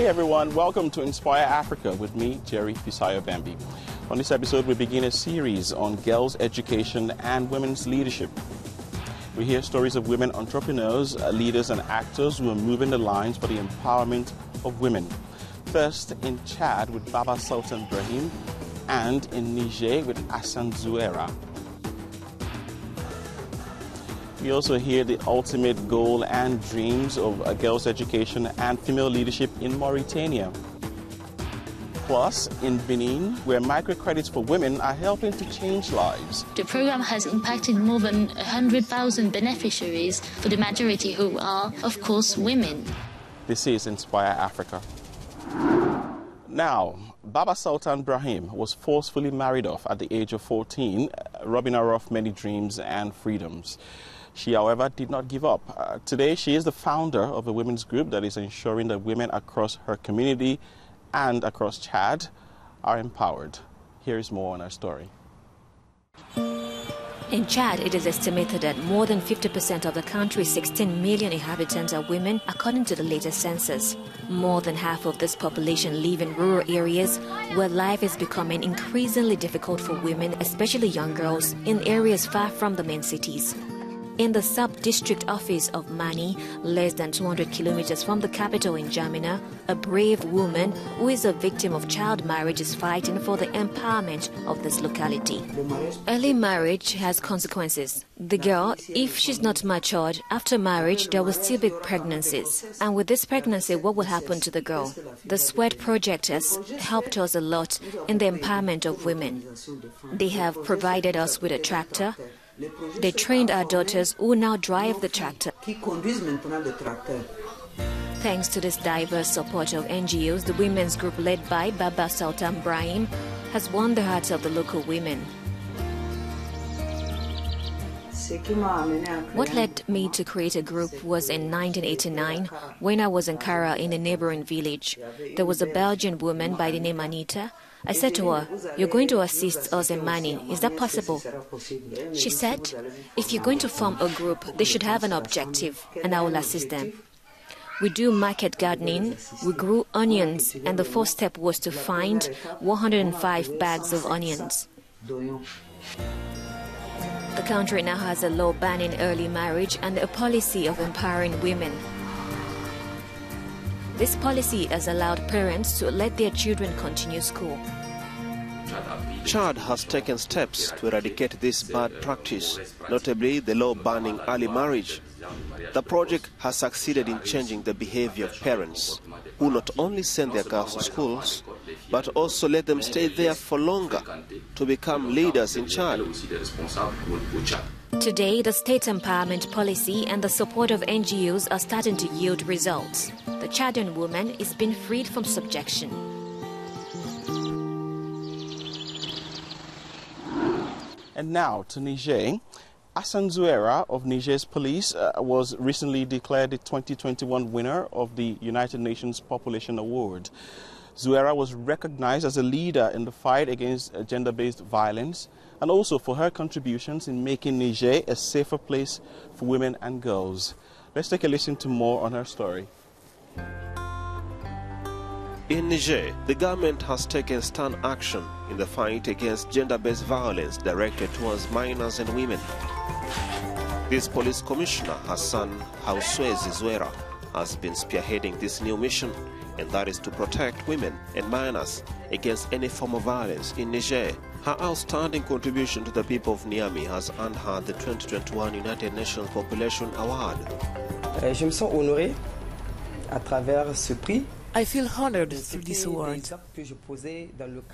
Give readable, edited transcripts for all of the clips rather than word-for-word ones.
Hey everyone, welcome to Inspire Africa with me, Jerry Fisayo-Bambi. On this episode, we begin a series on girls' education and women's leadership. We hear stories of women entrepreneurs, leaders and actors who are moving the lines for the empowerment of women. First in Chad with Baba Sultan Brahim and in Niger with Hassan Zouera. We also hear the ultimate goal and dreams of girls' education and female leadership in Mauritania. Plus, in Benin, where microcredits for women are helping to change lives. The program has impacted more than 100,000 beneficiaries, for the majority who are, of course, women. This is Inspire Africa. Now, Baba Sultan Brahim was forcefully married off at the age of 14, robbing her of many dreams and freedoms. She, however, did not give up. Today, she is the founder of a women's group that is ensuring that women across her community and across Chad are empowered. Here is more on her story. In Chad, it is estimated that more than 50% of the country's 16 million inhabitants are women, according to the latest census. More than half of this population live in rural areas where life is becoming increasingly difficult for women, especially young girls, in areas far from the main cities. In the sub-district office of Mani, less than 200 kilometers from the capital in Jamina, a brave woman who is a victim of child marriage is fighting for the empowerment of this locality. Early marriage has consequences. The girl, if she's not matured, after marriage there will still be pregnancies. And with this pregnancy, what will happen to the girl? The SWEDD project has helped us a lot in the empowerment of women. They have provided us with a tractor. They trained our daughters who now drive the tractor. Thanks to this diverse support of NGOs, the women's group led by Baba Sultan Brahim has won the hearts of the local women. What led me to create a group was in 1989 when I was in Kara in a neighboring village. There was a Belgian woman by the name Anita. I said to her, "You're going to assist us in Mani. Is that possible?" She said, "If you're going to form a group, they should have an objective, and I will assist them." We do market gardening, we grew onions, and the first step was to find 105 bags of onions. The country now has a law banning early marriage and a policy of empowering women. This policy has allowed parents to let their children continue school. Chad has taken steps to eradicate this bad practice, notably the law banning early marriage. The project has succeeded in changing the behavior of parents, who not only send their girls to schools, but also let them stay there for longer to become leaders in Chad. Today, the state empowerment policy and the support of NGOs are starting to yield results. The Chadian woman is being freed from subjection. And now to Niger. Hassan Zouera of Niger's police was recently declared the 2021 winner of the United Nations Population Award. Zouera was recognized as a leader in the fight against gender-based violence and also for her contributions in making Niger a safer place for women and girls. Let's take a listen to more on her story. In Niger, the government has taken stern action in the fight against gender-based violence directed towards minors and women. This police commissioner, Hassan Zouera, has been spearheading this new mission, and that is to protect women and minors against any form of violence in Niger. Her outstanding contribution to the people of Niamey has earned her the 2021 United Nations Population Award. Je me sens honoré à travers ce prix. I feel honored through this award.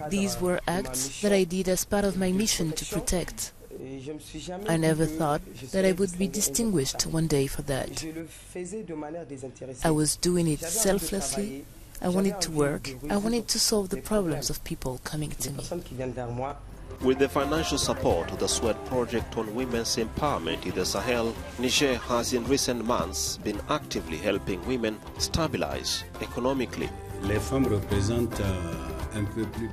These were acts that I did as part of my mission to protect. I never thought that I would be distinguished one day for that. I was doing it selflessly. I wanted to work. I wanted to solve the problems of people coming to me. With the financial support of the SWEDD project on women's empowerment in the Sahel, Niger has in recent months been actively helping women stabilize economically.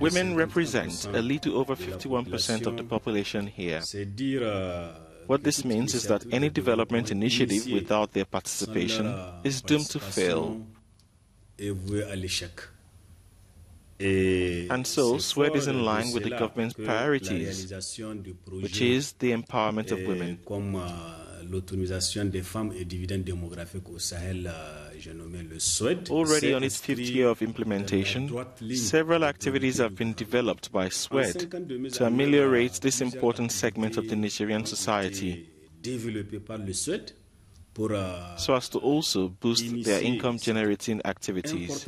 Women represent a little over 51% of the population here. What this means is that any development initiative without their participation is doomed to fail. And so, SWEDD is in line with the government's priorities, which is the empowerment of women. Already on its 5th year of implementation, several activities have been developed by SWEDD to ameliorate this important segment of the Nigerian society, so as to also boost their income-generating activities.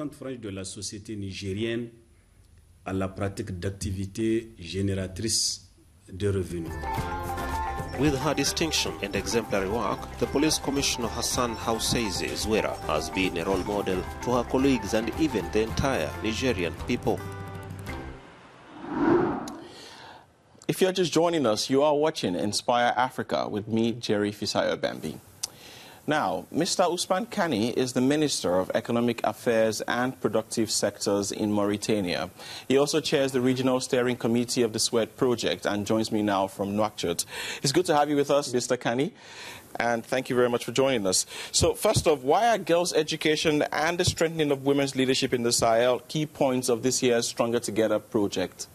With her distinction and exemplary work, the Police Commissioner Hassan Hausseize Zwera has been a role model to her colleagues and even the entire Nigerian people. If you're just joining us, you are watching Inspire Africa with me, Jerry Fisayo Bambi. Now, Mr. Usman Kani is the Minister of Economic Affairs and Productive Sectors in Mauritania. He also chairs the Regional Steering Committee of the SWEDD project and joins me now from Nouakchott. It's good to have you with us, Mr. Kani, and thank you very much for joining us. So, first off, why are girls' education and the strengthening of women's leadership in the Sahel key points of this year's Stronger Together project?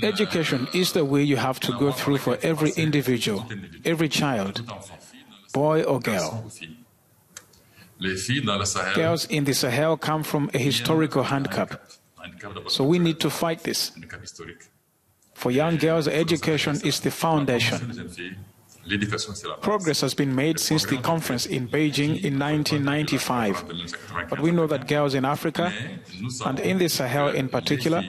Education is the way you have to go through for every individual, every child, boy or girl. Girls in the Sahel come from a historical handicap, so we need to fight this. For young girls, education is the foundation. Progress has been made since the conference in Beijing in 1995, but we know that girls in Africa, and in the Sahel in particular,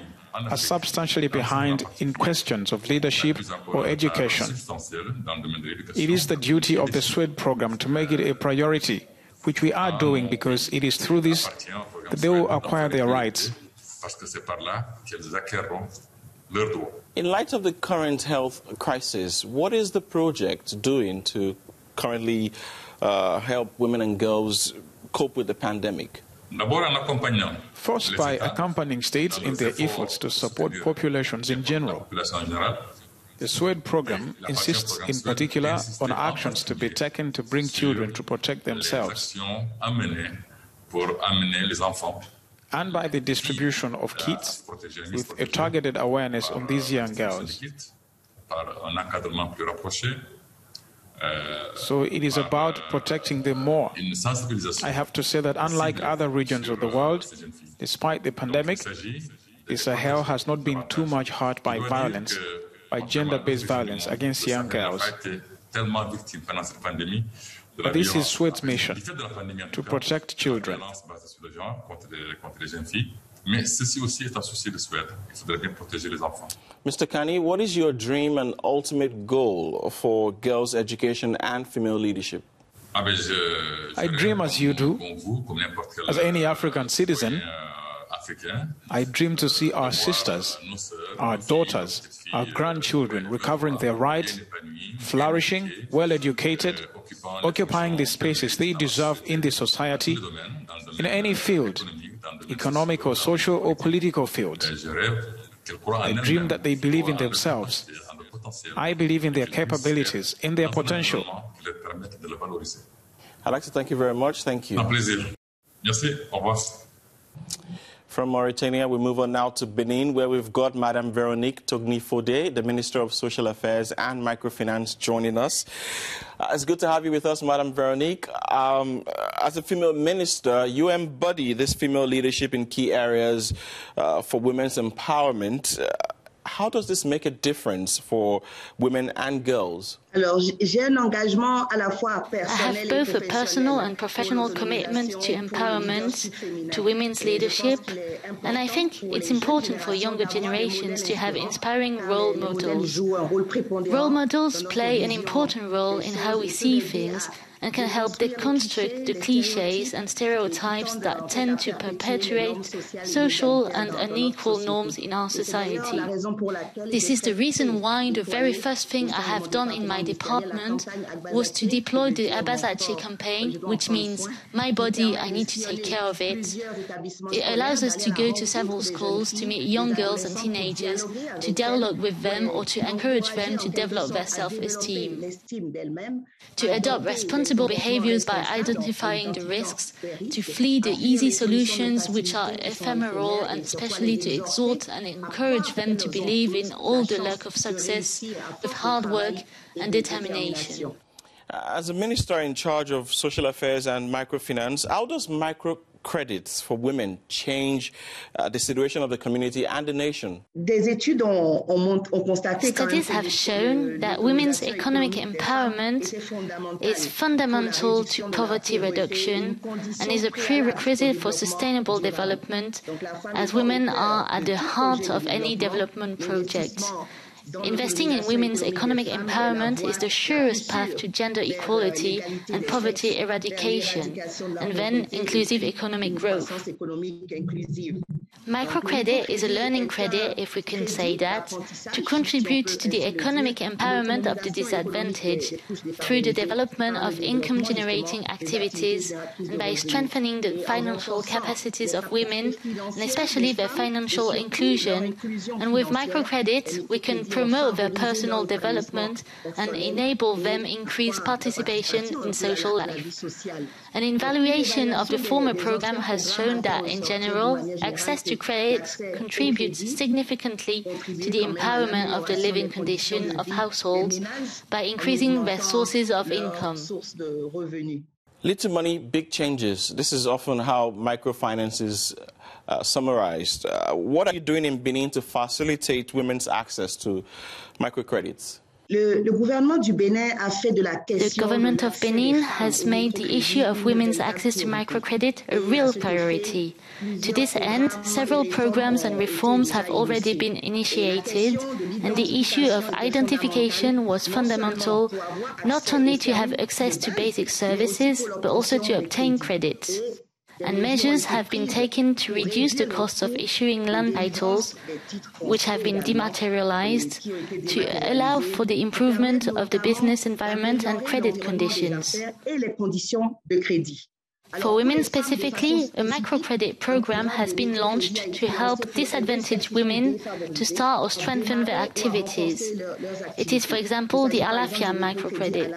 are substantially behind in questions of leadership or education. It is the duty of the SWEDD program to make it a priority, which we are doing because it is through this that they will acquire their rights. In light of the current health crisis, what is the project doing to currently help women and girls cope with the pandemic? First, by accompanying states in their efforts to support populations in general. The SWEDD program insists in particular on actions to be taken to bring children to protect themselves, and by the distribution of kits with a targeted awareness on these young girls. So it is about protecting them more. I have to say that unlike other regions of the world, despite the pandemic, the Sahel has not been too much hurt by violence, by gender-based violence against young girls. But this is SWEDD's mission, to protect children. Mr. Kani, what is your dream and ultimate goal for girls' education and female leadership? I dream as you do, as any African citizen. I dream to see our sisters, our daughters, our grandchildren recovering their rights, flourishing, well-educated, occupying the spaces they deserve in the society, in any field, economic or social or political fields. I dream that they believe in themselves. I believe in their capabilities, in their potential. I'd like to thank you very much. Thank you. From Mauritania, we move on now to Benin, where we've got Madame Veronique Togni-Fode, the Minister of Social Affairs and Microfinance, joining us. It's good to have you with us, Madame Veronique. As a female minister, you embody this female leadership in key areas for women's empowerment. How does this make a difference for women and girls? I have both a personal and professional commitment to empowerment, to women's leadership, and I think it's important for younger generations to have inspiring role models. Role models play an important role in how we see things and can help deconstruct the clichés and stereotypes that tend to perpetuate social and unequal norms in our society. This is the reason why the very first thing I have done in my department was to deploy the Abasachi campaign, which means my body, I need to take care of it. It allows us to go to several schools to meet young girls and teenagers, to dialogue with them or to encourage them to develop their self-esteem, to adopt responsible behaviors by identifying the risks, to flee the easy solutions which are ephemeral, and especially to exhort and encourage them to believe in all the luck of success with hard work and determination. As a minister in charge of social affairs and microfinance, how does microcredits for women change the situation of the community and the nation? Studies have shown that women's economic empowerment is fundamental to poverty reduction and is a prerequisite for sustainable development, as women are at the heart of any development project. Investing in women's economic empowerment is the surest path to gender equality and poverty eradication, and then inclusive economic growth. Microcredit is a learning credit, if we can say that, to contribute to the economic empowerment of the disadvantaged through the development of income-generating activities and by strengthening the financial capacities of women, and especially their financial inclusion. And with microcredit, we can promote their personal development and enable them increased participation in social life. An evaluation of the former program has shown that, in general, access to credit contributes significantly to the empowerment of the living condition of households by increasing their sources of income. Little money, big changes. This is often how microfinance is summarized. What are you doing in Benin to facilitate women's access to microcredits? The government of Benin has made the issue of women's access to microcredit a real priority. To this end, several programs and reforms have already been initiated, and the issue of identification was fundamental, not only to have access to basic services, but also to obtain credit. And measures have been taken to reduce the costs of issuing land titles, which have been dematerialized, to allow for the improvement of the business environment and credit conditions. For women specifically, a microcredit program has been launched to help disadvantaged women to start or strengthen their activities. It is, for example, the Alafia microcredit.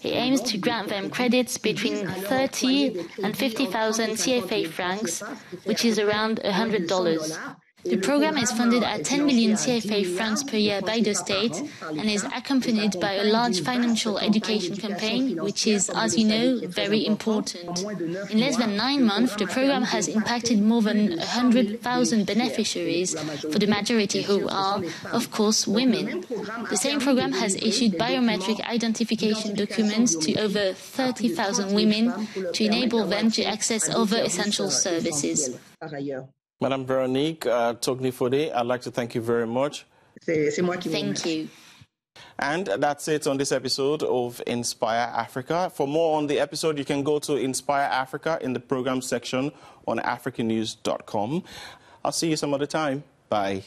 It aims to grant them credits between 30 and 50,000 CFA francs, which is around $100. The program is funded at 10 million CFA francs per year by the state and is accompanied by a large financial education campaign, which is, as you know, very important. In less than 9 months, the program has impacted more than 100,000 beneficiaries, for the majority who are, of course, women. The same program has issued biometric identification documents to over 30,000 women to enable them to access other essential services. Madame Veronique Tognifode, I'd like to thank you very much. Thank you. And that's it on this episode of Inspire Africa. For more on the episode, you can go to Inspire Africa in the program section on Africanews.com. I'll see you some other time. Bye.